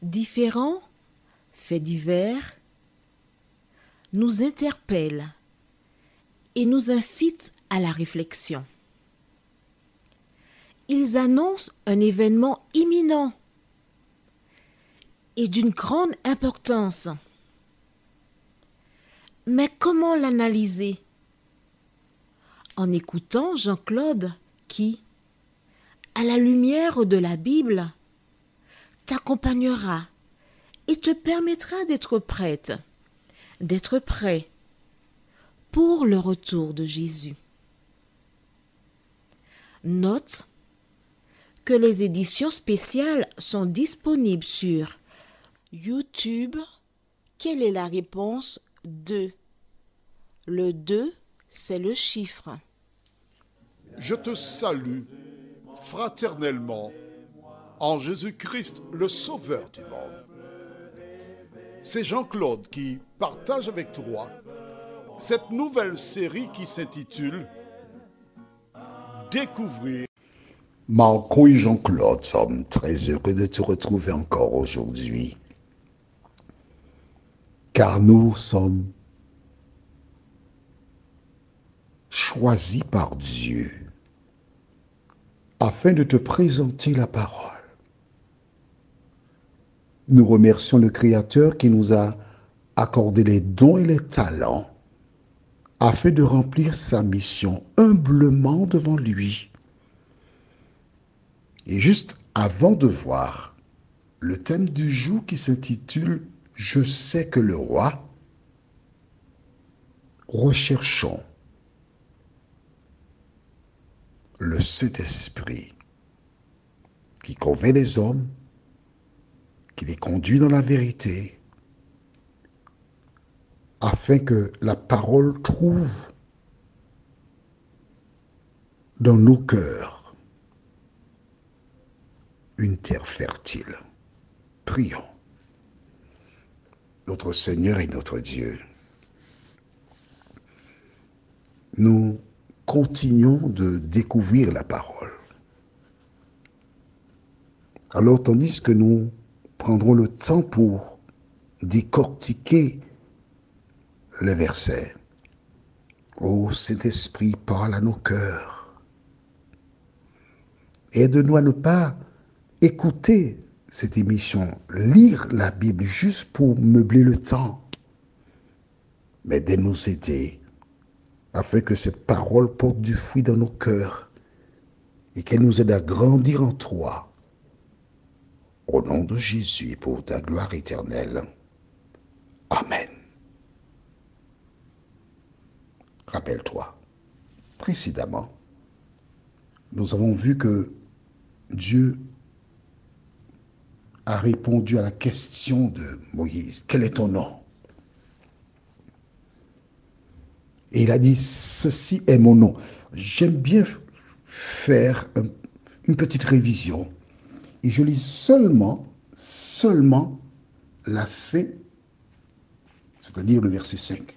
Différents faits divers nous interpellent et nous incitent à la réflexion. Ils annoncent un événement imminent et d'une grande importance. Mais comment l'analyser? En écoutant Jean-Claude qui, à la lumière de la Bible, t'accompagnera et te permettra d'être prête, d'être prêt pour le retour de Jésus. Note que les éditions spéciales sont disponibles sur YouTube. Quelle est la réponse 2? Le 2, c'est le chiffre. Je te salue fraternellement en Jésus-Christ, le Sauveur du monde. C'est Jean-Claude qui partage avec toi cette nouvelle série qui s'intitule Découvrir. Marco et Jean-Claude sommes très heureux de te retrouver encore aujourd'hui, car nous sommes choisis par Dieu afin de te présenter la parole. Nous remercions le Créateur qui nous a accordé les dons et les talents afin de remplir sa mission humblement devant lui. Et juste avant de voir le thème du jour qui s'intitule « Je sais que le roi », recherchons le Saint-Esprit qui convainc les hommes, qui les conduit dans la vérité, afin que la parole trouve dans nos cœurs une terre fertile. Prions. Notre Seigneur et notre Dieu, nous continuons de découvrir la parole. Alors, tandis que nous prendrons le temps pour décortiquer les versets, ô Saint-Esprit, parle à nos cœurs. Aide-nous à ne pas écouter cette émission, lire la Bible juste pour meubler le temps, mais de nous aider afin que cette parole porte du fruit dans nos cœurs et qu'elle nous aide à grandir en toi. Au nom de Jésus, pour ta gloire éternelle. Amen. Rappelle-toi, précédemment, nous avons vu que Dieu a répondu à la question de Moïse. Quel est ton nom? Et il a dit, ceci est mon nom. J'aime bien faire une petite révision. Et je lis seulement la fin, c'est-à-dire le verset 5.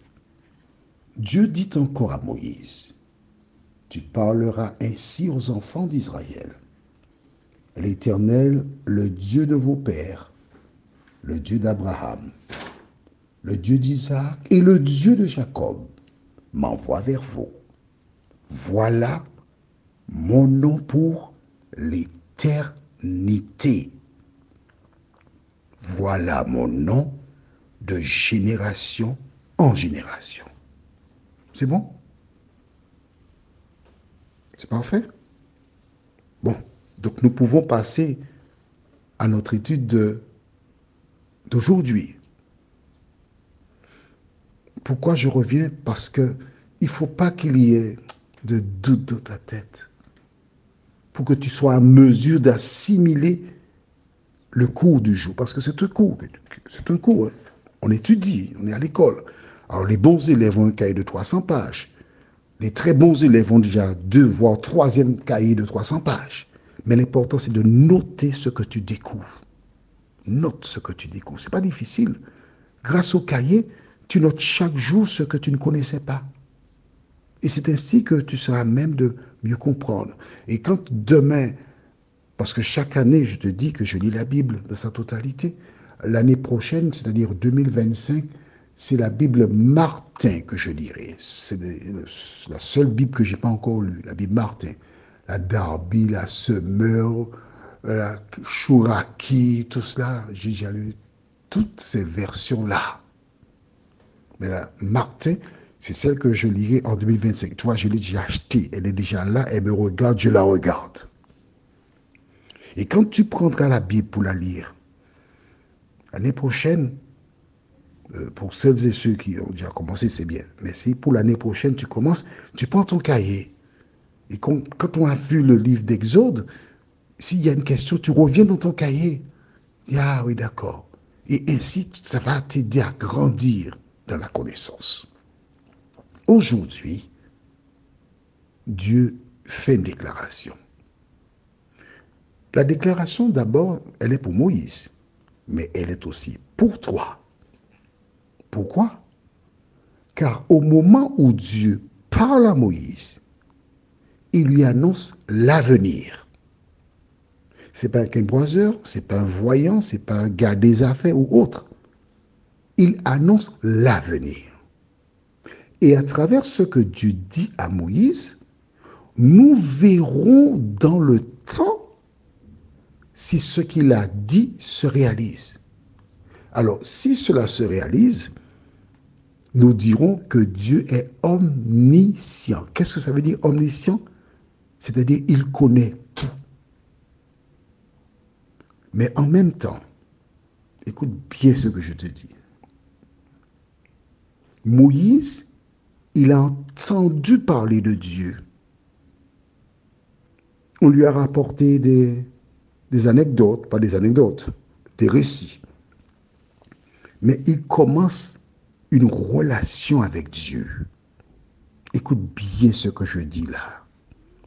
Dieu dit encore à Moïse, tu parleras ainsi aux enfants d'Israël. L'Éternel, le Dieu de vos pères, le Dieu d'Abraham, le Dieu d'Isaac et le Dieu de Jacob, m'envoie vers vous. Voilà mon nom pour l'éternité. Voilà mon nom de génération en génération. C'est bon? C'est parfait? Bon, donc nous pouvons passer à notre étude d'aujourd'hui. Pourquoi je reviens? Parce que il ne faut pas qu'il y ait de doute dans ta tête pour que tu sois en mesure d'assimiler le cours du jour. Parce que c'est un cours. C'est un cours. Hein. On étudie, on est à l'école. Alors les bons élèves ont un cahier de 300 pages. Les très bons élèves ont déjà 2, voire 3e cahier de 300 pages. Mais l'important, c'est de noter ce que tu découvres. Note ce que tu découvres. Ce n'est pas difficile. Grâce au cahier, tu notes chaque jour ce que tu ne connaissais pas. Et c'est ainsi que tu seras même de mieux comprendre. Et quand demain, parce que chaque année, je te dis que je lis la Bible dans sa totalité, l'année prochaine, c'est-à-dire 2025, c'est la Bible Martin que je lirai. C'est la seule Bible que je n'ai pas encore lue, la Bible Martin. La Darby, la Semeur, la Chouraki, tout cela, j'ai déjà lu toutes ces versions-là. Mais la Martin, c'est celle que je lirai en 2025. Tu vois, je l'ai déjà achetée, elle est déjà là, elle me regarde, je la regarde. Et quand tu prendras la Bible pour la lire, l'année prochaine, pour celles et ceux qui ont déjà commencé, c'est bien. Mais si pour l'année prochaine, tu commences, tu prends ton cahier. Et quand on a vu le livre d'Exode, s'il y a une question, tu reviens dans ton cahier. Ah oui, d'accord. Et ainsi, ça va t'aider à grandir dans la connaissance. Aujourd'hui, Dieu fait une déclaration. La déclaration, d'abord, elle est pour Moïse, mais elle est aussi pour toi. Pourquoi? Car au moment où Dieu parle à Moïse, il lui annonce l'avenir. Ce n'est pas un quimboiseur, ce n'est pas un voyant, ce n'est pas un gars des affaires ou autre. Il annonce l'avenir. Et à travers ce que Dieu dit à Moïse, nous verrons dans le temps si ce qu'il a dit se réalise. Alors, si cela se réalise, nous dirons que Dieu est omniscient. Qu'est-ce que ça veut dire omniscient? C'est-à-dire il connaît tout. Mais en même temps, écoute bien ce que je te dis. Moïse, il a entendu parler de Dieu. On lui a rapporté des anecdotes, pas des anecdotes, des récits. Mais il commence une relation avec Dieu. Écoute bien ce que je dis là.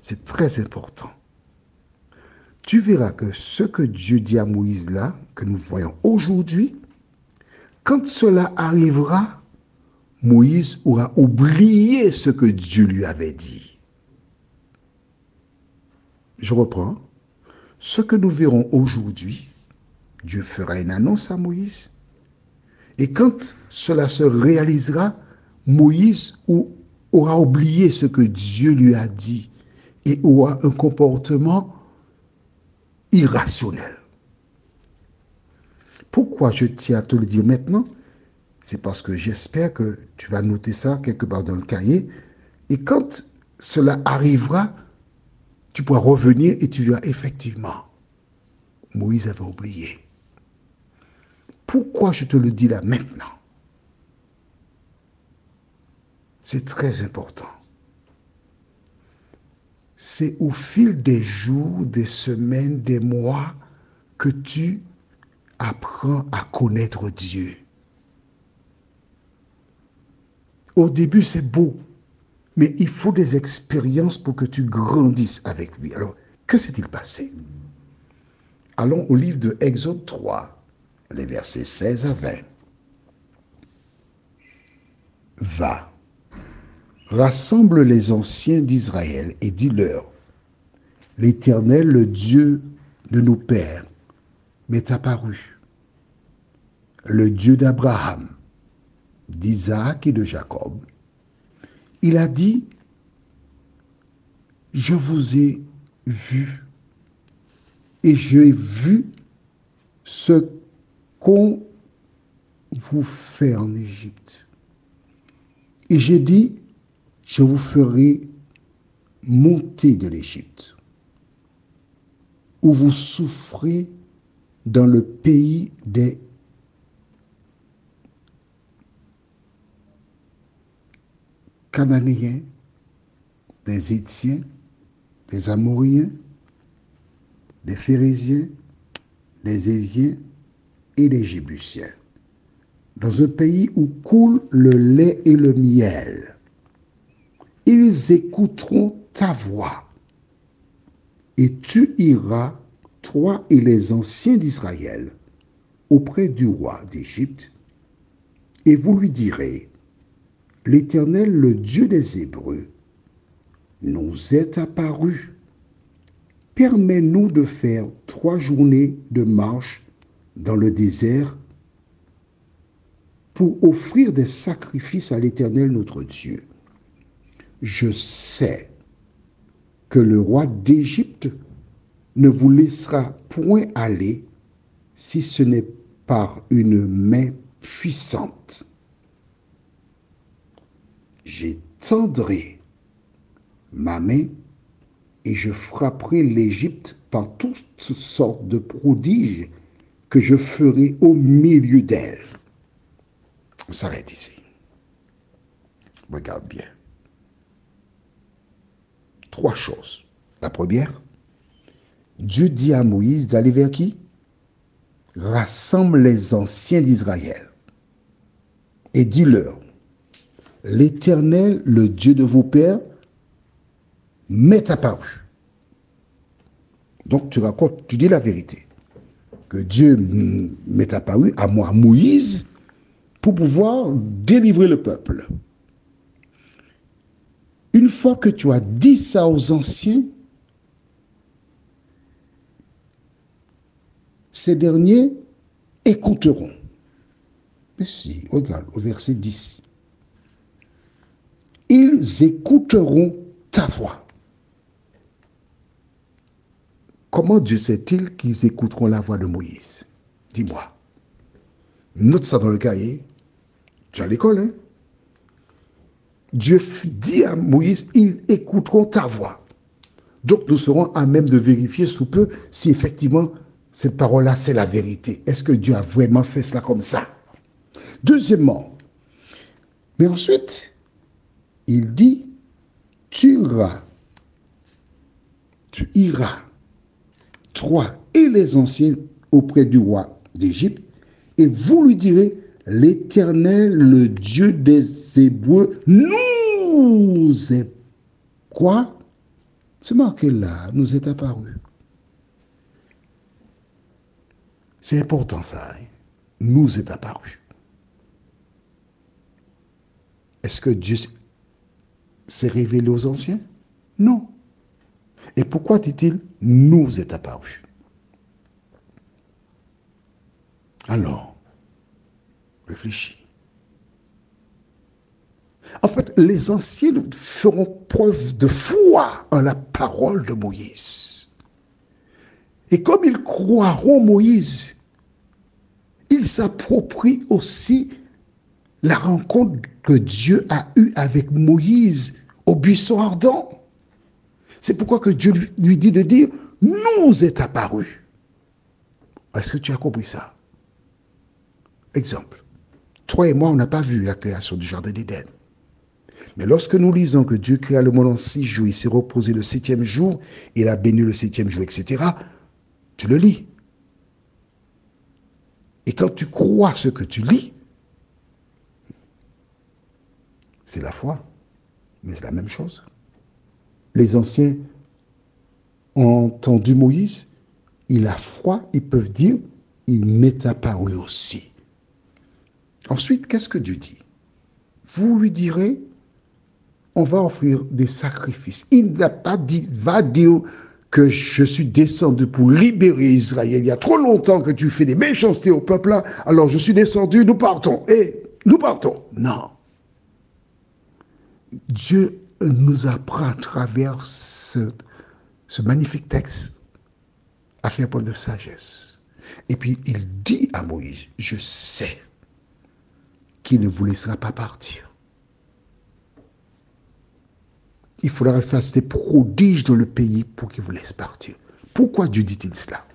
C'est très important. Tu verras que ce que Dieu dit à Moïse là, que nous voyons aujourd'hui, quand cela arrivera, Moïse aura oublié ce que Dieu lui avait dit. Je reprends. Ce que nous verrons aujourd'hui, Dieu fera une annonce à Moïse. Et quand cela se réalisera, Moïse aura oublié ce que Dieu lui a dit et aura un comportement irrationnel. Pourquoi je tiens à te le dire maintenant? C'est parce que j'espère que tu vas noter ça quelque part dans le cahier. Et quand cela arrivera, tu pourras revenir et tu verras effectivement, Moïse avait oublié. Pourquoi je te le dis là maintenant? C'est très important. C'est au fil des jours, des semaines, des mois que tu apprends à connaître Dieu. Au début, c'est beau, mais il faut des expériences pour que tu grandisses avec lui. Alors, que s'est-il passé? Allons au livre de Exode 3, les versets 16 à 20. Va, rassemble les anciens d'Israël et dis-leur, l'Éternel, le Dieu de nos pères, m'est apparu, le Dieu d'Abraham, d'Isaac et de Jacob. Il a dit, je vous ai vu et j'ai vu ce qu'on vous fait en Égypte. Et j'ai dit, je vous ferai monter de l'Égypte, où vous souffrez dans le pays des Cananéens, des Hétiens, des Amoriens, des Phérésiens, des Éviens et des Jébusiens. dans un pays où coule le lait et le miel. Ils écouteront ta voix, et tu iras, toi et les anciens d'Israël, auprès du roi d'Égypte, et vous lui direz, l'Éternel, le Dieu des Hébreux, nous est apparu. Permets-nous de faire 3 journées de marche dans le désert pour offrir des sacrifices à l'Éternel notre Dieu. Je sais que le roi d'Égypte ne vous laissera point aller si ce n'est par une main puissante. J'étendrai ma main et je frapperai l'Égypte par toutes sortes de prodiges que je ferai au milieu d'elle. On s'arrête ici. Regarde bien. 3 choses. La première, Dieu dit à Moïse d'aller vers qui? Rassemble les anciens d'Israël et dis-leur, l'Éternel, le Dieu de vos pères, m'est apparu. Donc tu racontes, tu dis la vérité, que Dieu m'est apparu à moi, Moïse, pour pouvoir délivrer le peuple. Une fois que tu as dit ça aux anciens, ces derniers écouteront. Mais si, regarde, au verset 10. Ils écouteront ta voix. Comment Dieu sait-il qu'ils écouteront la voix de Moïse? Dis-moi. Note ça dans le cahier. Tu es à l'école, hein? Dieu dit à Moïse, ils écouteront ta voix. Donc nous serons à même de vérifier sous peu si effectivement cette parole-là, c'est la vérité. Est-ce que Dieu a vraiment fait cela comme ça? Deuxièmement, mais ensuite, il dit, tu iras, toi et les anciens auprès du roi d'Égypte, et vous lui direz, l'Éternel, le Dieu des Hébreux, nous est quoi? C'est marqué là, nous est apparu. C'est important ça, hein? Nous est apparu. Est-ce que Dieu s'est révélé aux anciens? Non. Et pourquoi dit-il nous est apparu? Alors, réfléchis. En fait, les anciens feront preuve de foi en la parole de Moïse. Et comme ils croiront Moïse, ils s'approprient aussi la rencontre que Dieu a eue avec Moïse au buisson ardent. C'est pourquoi que Dieu lui dit de dire, nous est apparu. Est-ce que tu as compris ça? Exemple, toi et moi, on n'a pas vu la création du jardin d'Éden. Mais lorsque nous lisons que Dieu créa le monde en 6 jours, il s'est reposé le 7e jour, il a béni le 7e jour, etc., tu le lis. Et quand tu crois ce que tu lis, c'est la foi, mais c'est la même chose. Les anciens ont entendu Moïse, il a foi, ils peuvent dire, il m'est apparu aussi. Ensuite, qu'est-ce que Dieu dit? Vous lui direz, on va offrir des sacrifices. Il n'a pas dit, va dire que je suis descendu pour libérer Israël. Il y a trop longtemps que tu fais des méchancetés au peuple là, alors je suis descendu, nous partons. Et nous partons. Non. Dieu nous apprend à travers ce magnifique texte à faire preuve de sagesse. Et puis il dit à Moïse, je sais qu'il ne vous laissera pas partir. Il faudra faire des prodiges dans le pays pour qu'il vous laisse partir. Pourquoi Dieu dit-il cela?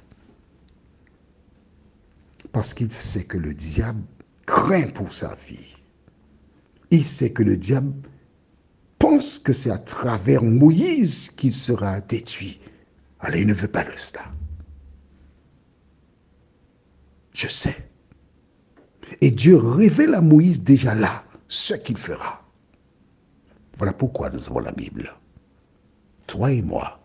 Parce qu'il sait que le diable craint pour sa vie. Il sait que le diable pense que c'est à travers Moïse qu'il sera détruit. Alors il ne veut pas de cela. Je sais. Et Dieu révèle à Moïse déjà là ce qu'il fera. Voilà pourquoi nous avons la Bible. Toi et moi,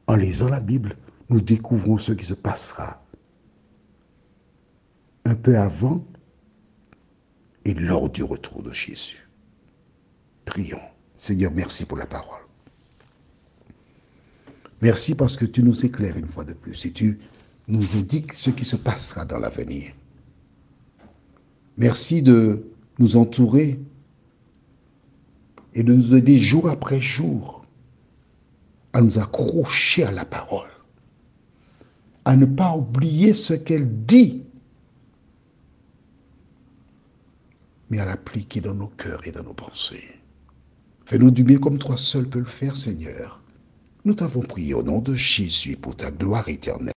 en lisant la Bible, nous découvrons ce qui se passera un peu avant et lors du retour de Jésus. Prions. Seigneur, merci pour la parole. Merci parce que tu nous éclaires une fois de plus et tu nous indiques ce qui se passera dans l'avenir. Merci de nous entourer et de nous aider jour après jour à nous accrocher à la parole, à ne pas oublier ce qu'elle dit, mais à l'appliquer dans nos cœurs et dans nos pensées. Fais-nous du bien comme toi seul peux le faire, Seigneur. Nous t'avons prié au nom de Jésus pour ta gloire éternelle.